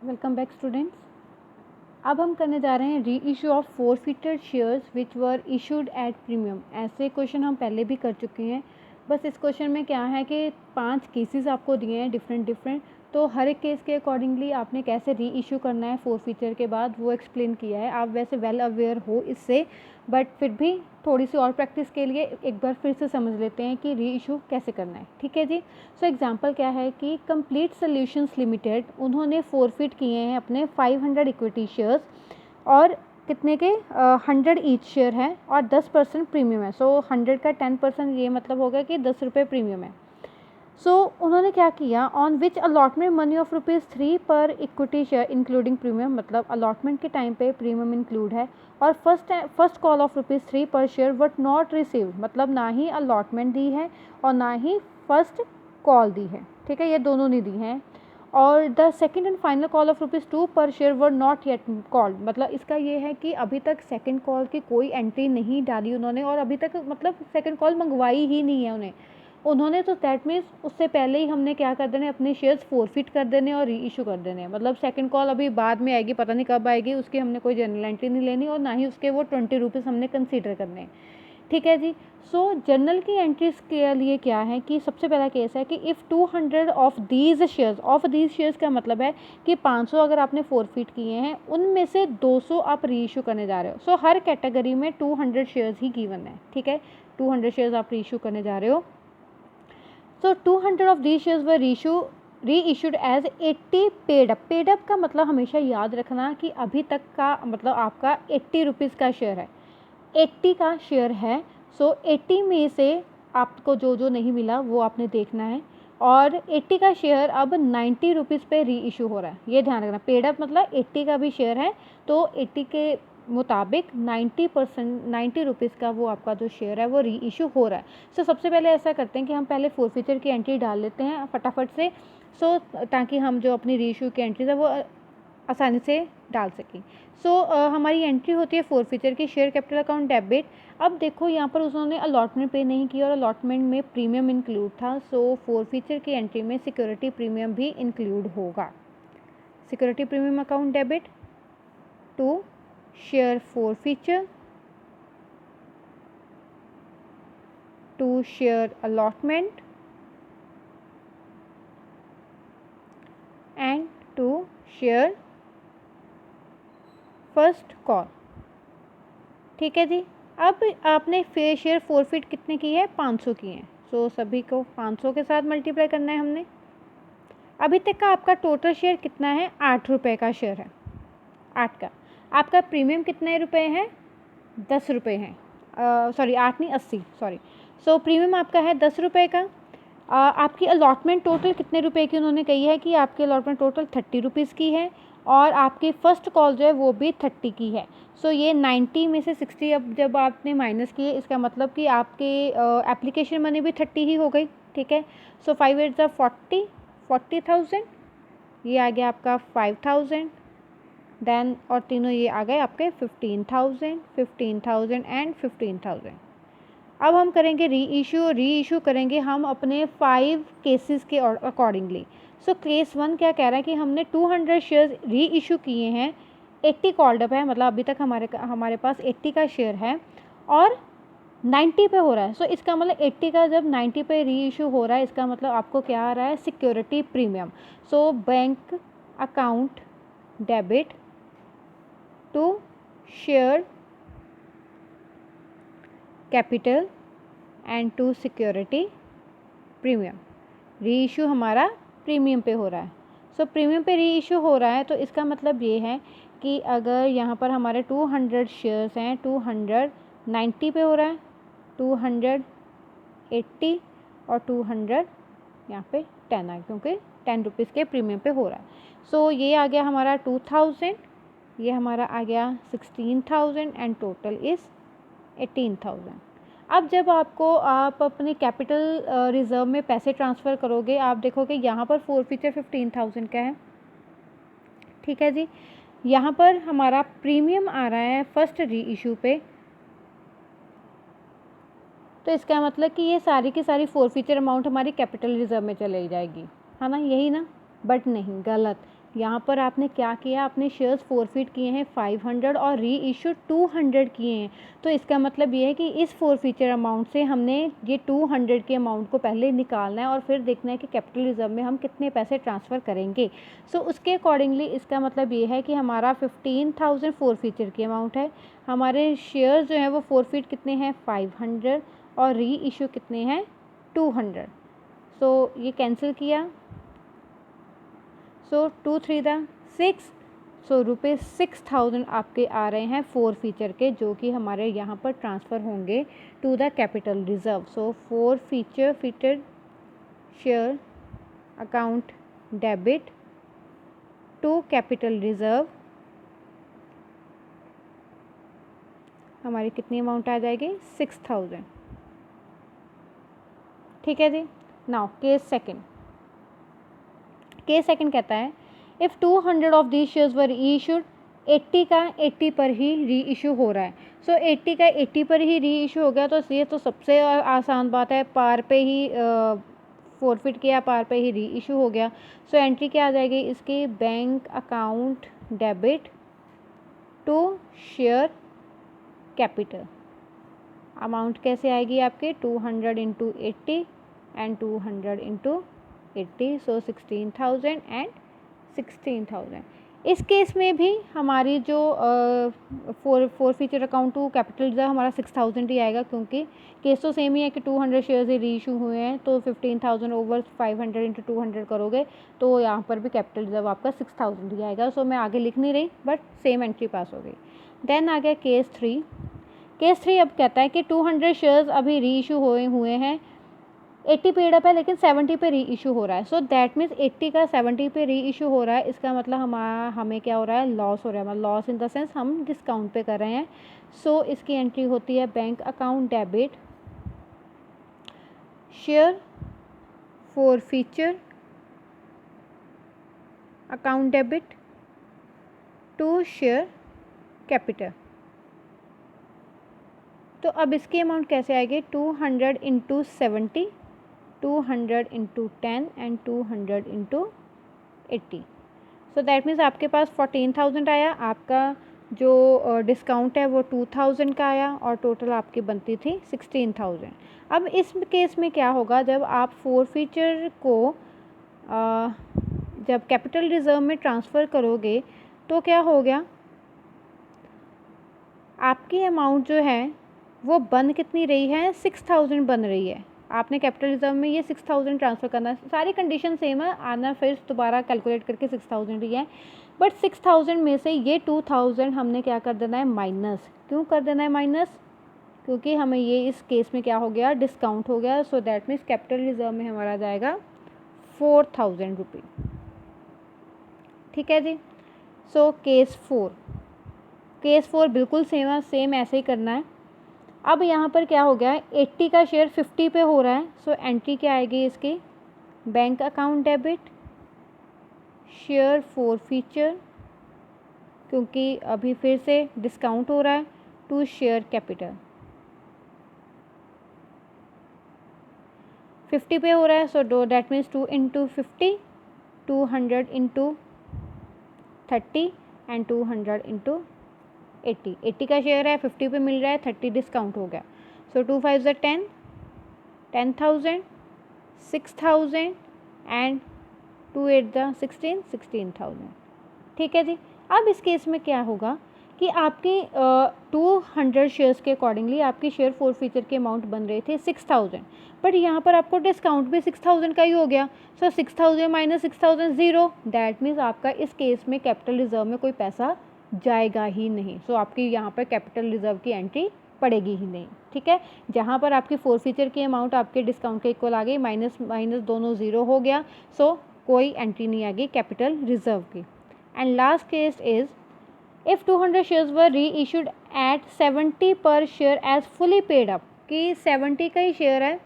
Welcome back students. अब हम करने जा रहे हैं री issue of forfeited shares which were issued at premium. ऐसे क्वेश्चन हम पहले भी कर चुके हैं। बस इस क्वेश्चन में क्या है कि 5 केसेस आपको दिए हैं डिफरेंट, तो हर एक केस के अकॉर्डिंगली आपने कैसे री इशू करना है फोरफिचर के बाद वो एक्सप्लेन किया है। आप वैसे वेल अवेयर हो इससे, बट फिर भी थोड़ी सी और प्रैक्टिस के लिए एक बार फिर से समझ लेते हैं कि री इशू कैसे करना है। ठीक है जी। सो एग्जांपल क्या है कि कंप्लीट सॉल्यूशंस लिमिटेड, उन्होंने फोरफिट किए हैं अपने 500 इक्विटी शेयर्स और कितने के 100 ईच शेयर है और 10% प्रीमियम है। सो 100 का 10% ये मतलब होगा कि 10 रुपये प्रीमियम है। सो उन्होंने क्या किया, on which allotment money of ₹3 पर इक्विटी शेयर इंक्लूडिंग प्रीमियम, मतलब अलॉटमेंट के टाइम पे प्रीमियम इंक्लूड है और फर्स्ट कॉल ऑफ ₹3 पर शेयर बट नॉट रिसीव्ड, मतलब ना ही अलॉटमेंट दी है और ना ही फर्स्ट कॉल दी है। ठीक है, ये दोनों नहीं दी हैं। और the second and final call of ₹2 पर share were not yet called, मतलब इसका ये है कि अभी तक सेकेंड कॉल की कोई एंट्री नहीं डाली उन्होंने और अभी तक मतलब सेकेंड कॉल मंगवाई ही नहीं है उन्होंने तो दैट मीन्स उससे पहले ही हमने क्या कर देने, अपने शेयर्स फोरफिट कर देने और री इशू कर देने। मतलब सेकंड कॉल अभी बाद में आएगी, पता नहीं कब आएगी, उसकी हमने कोई जनरल एंट्री नहीं लेनी और ना ही उसके वो 20 रुपीज़ हमने कंसीडर करने। ठीक है जी। सो जर्नल की एंट्रीज के लिए क्या है कि सबसे पहला केस है कि इफ़ 200 ऑफ दीज शेयर्स का मतलब है कि 500 अगर आपने फोरफिट किए हैं उनमें से 200 आप री इशू करने जा रहे हो। सो हर कैटेगरी में 200 शेयर्स ही गिवन है। ठीक है, 200 शेयर्स आप री इशू करने जा रहे हो। So 200 of these shares were reissued as 80 paid up। Paid up का मतलब हमेशा याद रखना कि अभी तक का मतलब आपका 80 रुपीज़ का शेयर है, 80 का शेयर है। सो 80 में से आपको जो जो नहीं मिला वो आपने देखना है और 80 का शेयर अब 90 रुपीज़ पे री इशू हो रहा है, ये ध्यान रखना। पेड अप मतलब 80 का भी शेयर है तो 80 के मुताबिक 90 रुपीज़ का वो आपका जो शेयर है वो री इशू हो रहा है। सो सबसे पहले ऐसा करते हैं कि हम पहले फोरफिचर की एंट्री डाल लेते हैं फटाफट से, सो ताकि हम जो अपनी री इशू की एंट्रीज है वो आसानी से डाल सकें। सो हमारी एंट्री होती है फोरफिचर की, शेयर कैपिटल अकाउंट डेबिट। अब देखो यहाँ पर उन्होंने अलॉटमेंट पे नहीं किया और अलॉटमेंट में प्रीमियम इंक्लूड था। सो फोरफिचर की एंट्री में सिक्योरिटी प्रीमियम भी इंक्लूड होगा। Security premium account debit to share forfeiture to share allotment and to share first call। ठीक है जी। अब आपने शेयर फोरफिट कितने की है, 500 की हैं। सो सभी को 500 के साथ मल्टीप्लाई करना है हमने। अभी तक का आपका टोटल शेयर कितना है, 8 रुपये का शेयर है, 8 का। आपका प्रीमियम कितने रुपए है, 10 रुपये हैं, सॉरी 8 नहीं 80, सॉरी। सो प्रीमियम आपका है 10 रुपये का। आपकी अलॉटमेंट टोटल कितने रुपए की उन्होंने कही है कि आपकी अलॉटमेंट टोटल 30 रुपीज़ की है और आपकी फ़र्स्ट कॉल जो है वो भी 30 की है। सो ये 90 में से 60 अब जब आपने माइनस किए, इसका मतलब कि आपके एप्लीकेशन मनी भी 30 ही हो गई। ठीक है। सो 5 8 ज़ा 40,000, ये आ गया आपका 5,000 देन, और तीनों ये आ गए आपके 15,000 एंड 15,000। अब हम करेंगे री इशू करेंगे हम अपने 5 केसेस के अकॉर्डिंगली। सो केस 1 क्या कह रहा है कि हमने 200 शेयर्स री इशू किए हैं, 80 कॉल्ड अप है, मतलब अभी तक हमारे पास 80 का शेयर है और 90 पे हो रहा है। सो इसका मतलब 80 का जब 90 पे री इशू हो रहा है, इसका मतलब आपको क्या आ रहा है, security premium. So bank account debit to share capital and to security premium. Reissue हमारा प्रीमियम पे हो रहा है। सो प्रीमियम पे री इशू हो रहा है तो इसका मतलब ये है कि अगर यहाँ पर हमारे 200 शेयर्स हैं, 200 90 पे हो रहा है, 200 80 और 200 यहाँ पे 10 आ, क्योंकि 10 रुपीज़ के प्रीमियम पे हो रहा है। सो ये आ गया हमारा 2000, ये हमारा आ गया 16,000 एंड टोटल इज़ 18,000। अब जब आप अपने कैपिटल रिज़र्व में पैसे ट्रांसफ़र करोगे, आप देखोगे यहाँ पर फोरफिचर 15,000 का है। ठीक है जी। यहाँ पर हमारा प्रीमियम आ रहा है फर्स्ट री इशू पे, तो इसका मतलब कि ये सारी की सारी फोरफिचर अमाउंट हमारी कैपिटल रिज़र्व में चली जाएगी, है ना, यही ना। बट नहीं, गलत। यहाँ पर आपने क्या किया, अपने शेयर्स फॉरफिट किए हैं 500 और री इशू 200 किए हैं। तो इसका मतलब ये है कि इस फॉरफीचर अमाउंट से हमने ये 200 के अमाउंट को पहले निकालना है और फिर देखना है कि कैपिटल रिजर्व में हम कितने पैसे ट्रांसफ़र करेंगे। सो उसके अकॉर्डिंगली इसका मतलब ये है कि हमारा 15,000 फॉरफीचर की अमाउंट है, हमारे शेयर्स जो हैं वो फॉरफिट कितने हैं 500 और री इशू कितने हैं 200। सो ये कैंसिल किया, सो 2 3 6, सो ₹6,000 आपके आ रहे हैं फॉरफीचर के, जो कि हमारे यहाँ पर ट्रांसफ़र होंगे to the capital reserve. So forfeiture share account debit to capital reserve हमारी कितनी अमाउंट आ जाएगी 6,000। ठीक है जी। नाउ केस सेकंड कहता है if 200 of these shares were issued, 80 का 80 पर ही री इशू हो रहा है। सो 80 का 80 पर ही री इशू हो गया, तो ये तो सबसे आसान बात है, पार पे ही फॉरफिट किया, पार पे ही री इशू हो गया। सो एंट्री क्या आ जाएगी इसकी, bank account debit to share capital. Amount कैसे आएगी आपके 200 into 80 and 200 into 80, so 16,000 and 16,000। इस केस में भी हमारी जो forfeiture account to capital reserve हमारा 6,000 ही आएगा, क्योंकि केस तो सेम ही है कि 200 शेयर्स ही री इशू हुए हैं, तो 15,000 ओवर 500 इंटू 200 करोगे तो यहाँ पर भी कैपिटल रिजर्व आपका 6,000 ही आएगा। सो मैं आगे लिख नहीं रही, बट सेम एंट्री पास हो गई। देन आ गया केस 3। केस 3 अब कहता है कि 200 शेयर्स अभी री इशू हुए हैं, 80 पेड अप है लेकिन 70 पे री इशू हो रहा है। सो दैट मीन्स 80 का 70 पे री इशू हो रहा है, इसका मतलब हमें क्या हो रहा है, लॉस हो रहा है। लॉस इन द सेंस हम डिस्काउंट पे कर रहे हैं। सो इसकी एंट्री होती है bank account debit share forfeiture account debit to share capital. तो अब इसकी अमाउंट कैसे आएगी, 200 into 70, 200 into 10 and 200 into 80। So that means आपके पास 14,000 आया, आपका जो डिस्काउंट है वो 2,000 का आया और टोटल आपकी बनती थी 16,000। अब इस केस में क्या होगा, जब आप फॉरफीचर को जब कैपिटल रिजर्व में ट्रांसफ़र करोगे तो क्या हो गया, आपकी अमाउंट जो है वो बन कितनी रही है, 6,000 बन रही है। आपने कैपिटल रिजर्व में ये 6,000 ट्रांसफ़र करना है, सारी कंडीशन सेम है, आना फिर दोबारा कैलकुलेट करके 6,000 ही है, बट 6,000 में से ये 2,000 हमने क्या कर देना है माइनस। क्यों कर देना है माइनस, क्योंकि हमें ये इस केस में क्या हो गया, डिस्काउंट हो गया। सो दैट मीन्स कैपिटल रिजर्व में हमारा जाएगा 4,000 रुपये। ठीक है जी। सो केस 4 बिल्कुल सेम ऐसे ही करना है। अब यहाँ पर क्या हो गया है, 80 का शेयर 50 पे हो रहा है। सो एंट्री क्या आएगी इसकी, bank account debit share forfeiture, क्योंकि अभी फिर से डिस्काउंट हो रहा है, टू शेयर कैपिटल। 50 पे हो रहा है, सो that means 2 into 50, 200 into 30 and 200 into 80 का शेयर है, 50 पे मिल रहा है, 30 डिस्काउंट हो गया। सो 2 5 ज़ा 10, 10,000, 6,000 एंड 2 8 ज़ा 16, 16,000। ठीक है जी। अब इस केस में क्या होगा कि आपकी 200 शेयर्स के अकॉर्डिंगली आपकी शेयर फॉरफीचर की अमाउंट बन रही थी 6,000, बट यहाँ पर आपको डिस्काउंट भी 6,000 का ही हो गया। सो 6,000 माइनस 6,000 ज़ीरो, दैट मीन्स आपका इस केस में कैपिटल रिजर्व में कोई पैसा जाएगा ही नहीं। सो आपकी यहाँ पर कैपिटल रिजर्व की एंट्री पड़ेगी ही नहीं। ठीक है, जहाँ पर आपकी फॉरफीचर की अमाउंट आपके डिस्काउंट के इक्वल आ गई, माइनस माइनस दोनों ज़ीरो हो गया। सो कोई एंट्री नहीं आ गई कैपिटल रिजर्व की। And last case is if 200 shares were reissue at 70 per share as fully paid up, कि 70 का ही शेयर है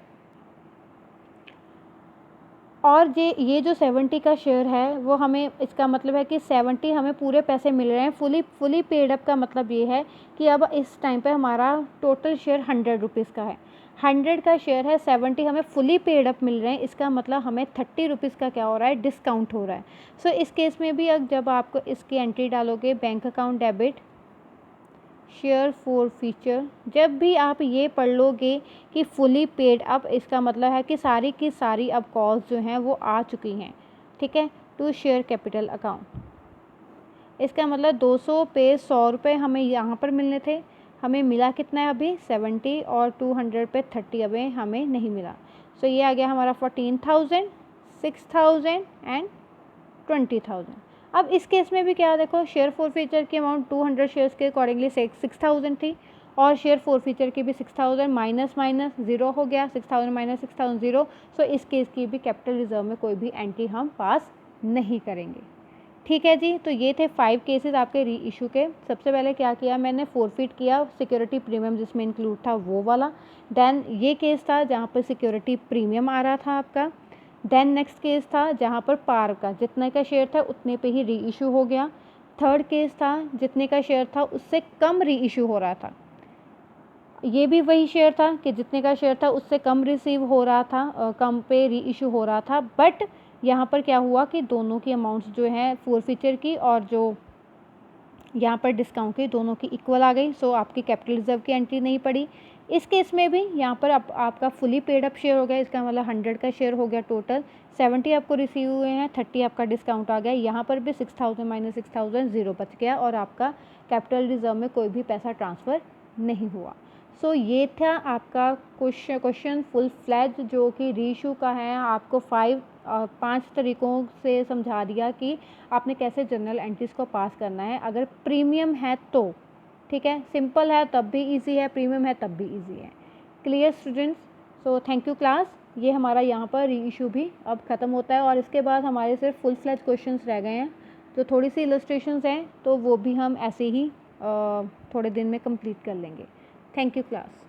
और ये जो 70 का शेयर है वो हमें, इसका मतलब है कि 70 हमें पूरे पैसे मिल रहे हैं। फुली पेड अप का मतलब ये है कि अब इस टाइम पे हमारा टोटल शेयर 100 रुपीज़ का है। 100 का शेयर है, 70 हमें फुली पेड अप मिल रहे हैं, इसका मतलब हमें 30 रुपीज़ का क्या हो रहा है, डिस्काउंट हो रहा है। सो इस केस में भी अब जब आपको इसकी एंट्री डालोगे, bank account debit share for feature, जब भी आप ये पढ़ लोगे कि फुली पेड अप, इसका मतलब है कि सारी की सारी अब कॉल्स जो हैं वो आ चुकी हैं, ठीक है, टू शेयर कैपिटल अकाउंट। इसका मतलब 200 पे 100 रुपये हमें यहाँ पर मिलने थे, हमें मिला कितना है अभी 70, और 200 पे 30 अभी हमें नहीं मिला। सो ये आ गया हमारा 14,000, 6,000 एंड 20,000। अब इस केस में भी क्या देखो, शेयर फॉर फीचर की अमाउंट 200 शेयर्स के अकॉर्डिंगली 6,000 थी, और शेयर फॉर फीचर की भी 6,000, माइनस माइनस ज़ीरो हो गया, 6,000 माइनस 6,000 ज़ीरो। सो इस केस की भी कैपिटल रिजर्व में कोई भी एंट्री हम पास नहीं करेंगे, ठीक है जी। तो ये थे 5 केसेस आपके री इशू के। सबसे पहले क्या किया मैंने, फोरफिट किया सिक्योरिटी प्रीमियम जिसमें इंक्लूड था वो वाला। देन ये केस था जहाँ पर सिक्योरिटी प्रीमियम आ रहा था आपका। देन नेक्स्ट केस था जहाँ पर पार का जितने का शेयर था उतने पे ही री इशू हो गया। थर्ड केस था जितने का शेयर था उससे कम री इशू हो रहा था, ये भी वही शेयर था कि जितने का शेयर था उससे कम रिसीव हो रहा था, कम पे री इशू हो रहा था। बट यहाँ पर क्या हुआ कि दोनों की अमाउंट्स जो है फोरफीचर की और जो यहाँ पर डिस्काउंट की दोनों की इक्वल आ गई। सो आपकी कैपिटल रिजर्व की एंट्री नहीं पड़ी। इस केस में भी यहाँ पर आपका फुली पेड अप शेयर हो गया, इसका मतलब 100 का शेयर हो गया टोटल, 70 आपको रिसीव हुए हैं, 30 आपका डिस्काउंट आ गया। यहाँ पर भी 6,000 माइनस 6,000 ज़ीरो बच गया और आपका कैपिटल रिजर्व में कोई भी पैसा ट्रांसफ़र नहीं हुआ। सो ये था आपका क्वेश्चन फुल फ्लैज जो कि रीइशू का है। आपको 5 तरीक़ों से समझा दिया कि आपने कैसे जर्नल एंट्रीज़ को पास करना है। अगर प्रीमियम है तो ठीक है, सिंपल है तब भी इजी है, प्रीमियम है तब भी इजी है। Clear students? So thank you class. ये हमारा यहाँ पर री इशू भी अब ख़त्म होता है और इसके बाद हमारे सिर्फ फुल फ्लैज क्वेश्चंस रह गए हैं। तो थोड़ी सी इलस्ट्रेशंस हैं तो वो भी हम ऐसे ही थोड़े दिन में कंप्लीट कर लेंगे। Thank you class.